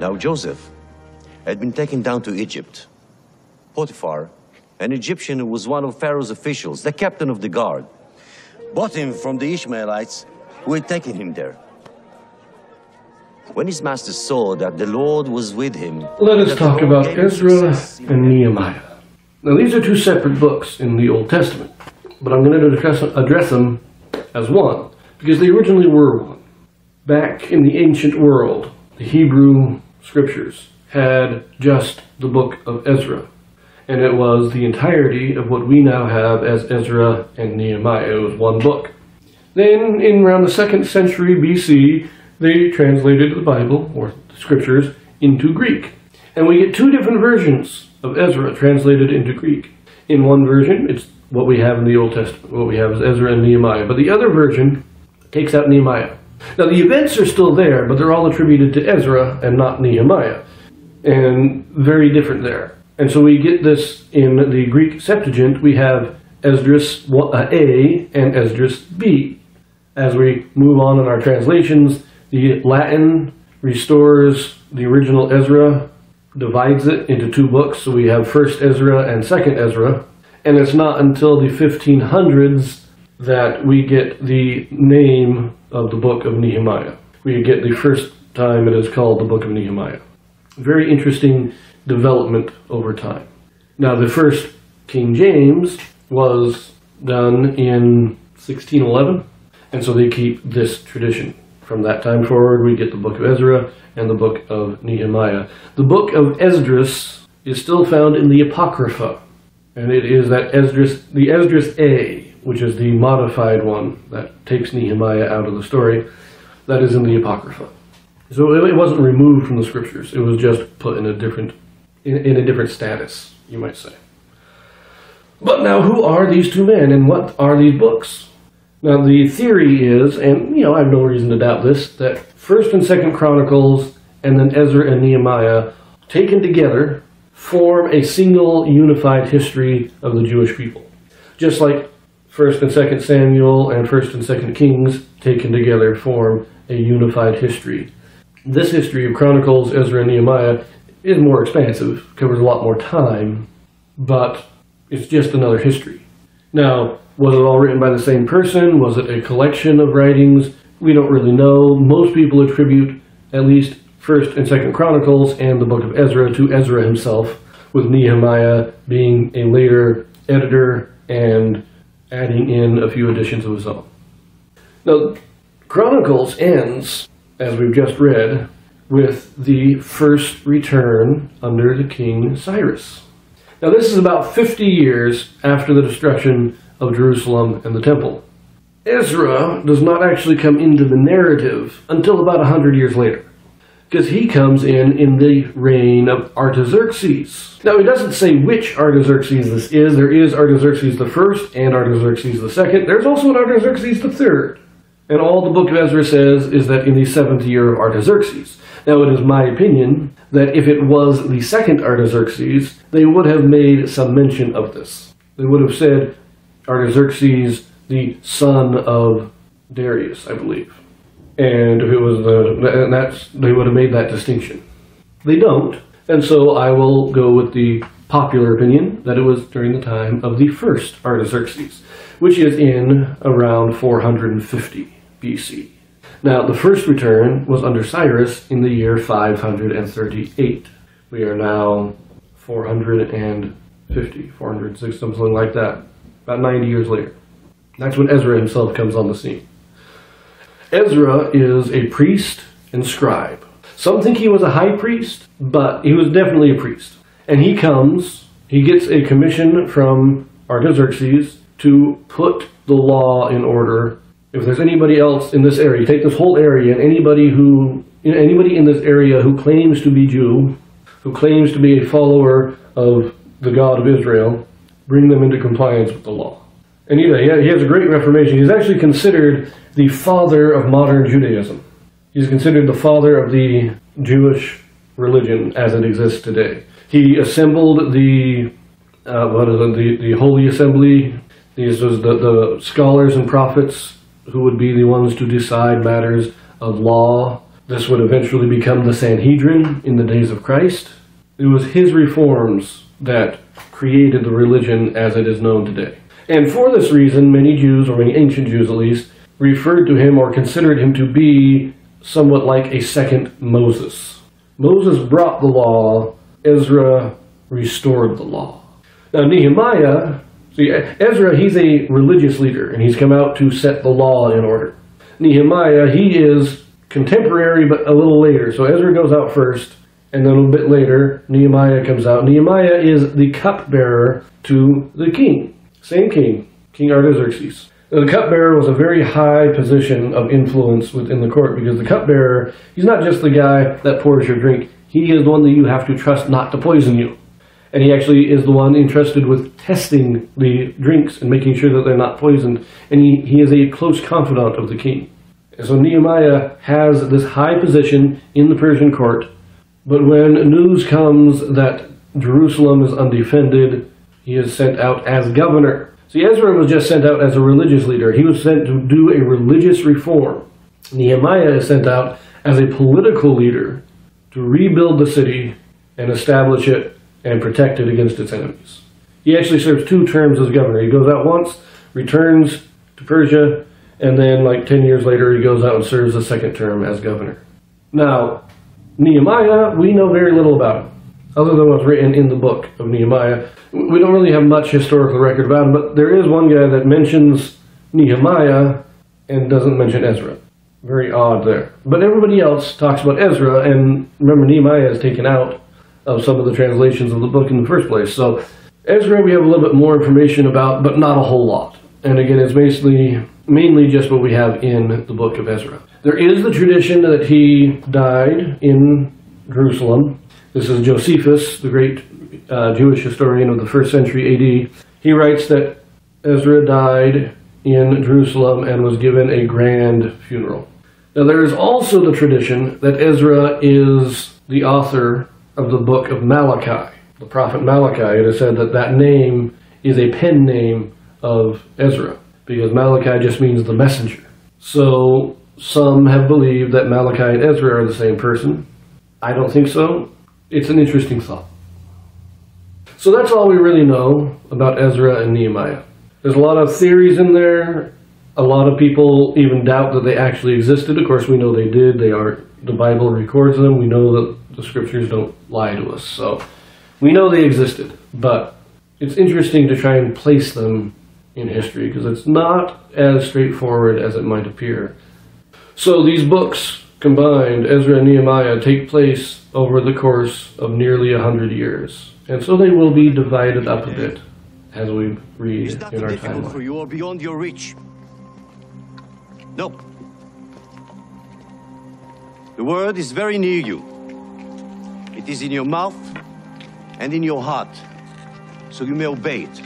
Now Joseph had been taken down to Egypt. Potiphar, an Egyptian who was one of Pharaoh's officials, the captain of the guard, bought him from the Ishmaelites who had taken him there. When his master saw that the Lord was with him... Let us talk about Ezra and Nehemiah. Now these are two separate books in the Old Testament, but I'm going to address them as one, because they originally were one. Back in the ancient world, the Hebrew scriptures had just the book of Ezra, and it was the entirety of what we now have as Ezra and Nehemiah. It was one book. Then, in around the 2nd century BC, they translated the Bible, or the scriptures, into Greek. And we get two different versions of Ezra translated into Greek. In one version, it's what we have in the Old Testament. What we have is Ezra and Nehemiah. But the other version takes out Nehemiah. Now, the events are still there, but they're all attributed to Ezra and not Nehemiah. And very different there. And so we get this in the Greek Septuagint. We have Esdras A and Esdras B. As we move on in our translations, the Latin restores the original Ezra, divides it into two books. So we have 1st Ezra and 2nd Ezra. And it's not until the 1500s that we get the name of the book of Nehemiah. We get the first time it is called the book of Nehemiah. Very interesting development over time. Now, the first King James was done in 1611, and so they keep this tradition. From that time forward, we get the book of Ezra and the book of Nehemiah. The book of Esdras is still found in the Apocrypha, and it is that the Esdras A, which is the modified one that takes Nehemiah out of the story, that is in the Apocrypha. So it wasn't removed from the scriptures. It was just put in a different status, you might say. But now, who are these two men, and what are these books? Now, the theory is, and I have no reason to doubt this, that 1st and 2nd Chronicles and then Ezra and Nehemiah, taken together, form a single unified history of the Jewish people. Just like 1st and 2nd Samuel and 1st and 2nd Kings, taken together, form a unified history. This history of Chronicles, Ezra, and Nehemiah is more expansive, covers a lot more time, but it's just another history. Now, was it all written by the same person? Was it a collection of writings? We don't really know. Most people attribute at least 1st and 2nd Chronicles and the book of Ezra to Ezra himself, with Nehemiah being a later editor and adding in a few additions of his own. Now, Chronicles ends, as we've just read, with the first return under the King Cyrus. Now, this is about 50 years after the destruction of Jerusalem and the temple. Ezra does not actually come into the narrative until about 100 years later, because he comes in the reign of Artaxerxes. Now, it doesn't say which Artaxerxes this is. There is Artaxerxes the first and Artaxerxes the second. There's also an Artaxerxes the third. And all the book of Ezra says is that in the 7th year of Artaxerxes. Now, it is my opinion that if it was the second Artaxerxes, they would have made some mention of this. They would have said Artaxerxes, the son of Darius, I believe. And if it was they would have made that distinction. They don't, and so I will go with the popular opinion that it was during the time of the first Artaxerxes, which is in around 450 BC. Now, the first return was under Cyrus in the year 538. We are now 450, 406, something like that, about 90 years later. That's when Ezra himself comes on the scene. Ezra is a priest and scribe. Some think he was a high priest, but he was definitely a priest. And he gets a commission from Artaxerxes to put the law in order. If there's anybody else in this area, take this whole area, and anybody in this area who claims to be Jew, who claims to be a follower of the God of Israel, bring them into compliance with the law. And he has a great reformation. He's actually considered the father of modern Judaism. He's considered the father of the Jewish religion as it exists today. He assembled the Holy Assembly. These was the scholars and prophets who would be the ones to decide matters of law This would eventually become the Sanhedrin in the days of Christ. It was his reforms that created the religion as it is known today. And for this reason, many Jews, or many ancient Jews at least, referred to him or considered him to be somewhat like a second Moses. Moses brought the law, Ezra restored the law. Now Nehemiah, see, Ezra, he's a religious leader, and he's come out to set the law in order. Nehemiah, he is contemporary, but a little later. So Ezra goes out first, and then a little bit later, Nehemiah comes out. Nehemiah is the cupbearer to the king. Same king, King Artaxerxes. Now, the cupbearer was a very high position of influence within the court, because the cupbearer, he's not just the guy that pours your drink. He is the one that you have to trust not to poison you. And he actually is the one entrusted with testing the drinks and making sure that they're not poisoned. And he is a close confidant of the king. And so Nehemiah has this high position in the Persian court. But when news comes that Jerusalem is undefended, he is sent out as governor. See, Ezra was just sent out as a religious leader. He was sent to do a religious reform. Nehemiah is sent out as a political leader to rebuild the city and establish it and protect it against its enemies. He actually serves 2 terms as governor. He goes out once, returns to Persia, and then like 10 years later he goes out and serves a 2nd term as governor. Now, Nehemiah, we know very little about him, other than what's written in the book of Nehemiah. We don't really have much historical record about him, but there is one guy that mentions Nehemiah and doesn't mention Ezra. Very odd there. But everybody else talks about Ezra, and remember, Nehemiah is taken out of some of the translations of the book in the first place. So Ezra we have a little bit more information about, but not a whole lot. And again, it's basically mainly just what we have in the book of Ezra. There is the tradition that he died in Jerusalem. This is Josephus, the great Jewish historian of the 1st century AD. He writes that Ezra died in Jerusalem and was given a grand funeral. Now there is also the tradition that Ezra is the author of the book of Malachi, the prophet Malachi. It is said that that name is a pen name of Ezra, because Malachi just means the messenger. So some have believed that Malachi and Ezra are the same person. I don't think so. It's an interesting thought. So that's all we really know about Ezra and Nehemiah. There's a lot of theories in there. A lot of people even doubt that they actually existed. Of course, we know they did. The Bible records them. We know that the scriptures don't lie to us. So we know they existed. But it's interesting to try and place them in history, because it's not as straightforward as it might appear. So these books combined, Ezra and Nehemiah, take place over the course of nearly 100 years. And so they will be divided up a bit as we read in our timeline. For you or beyond your reach. No. The word is very near you. It is in your mouth and in your heart, so you may obey it.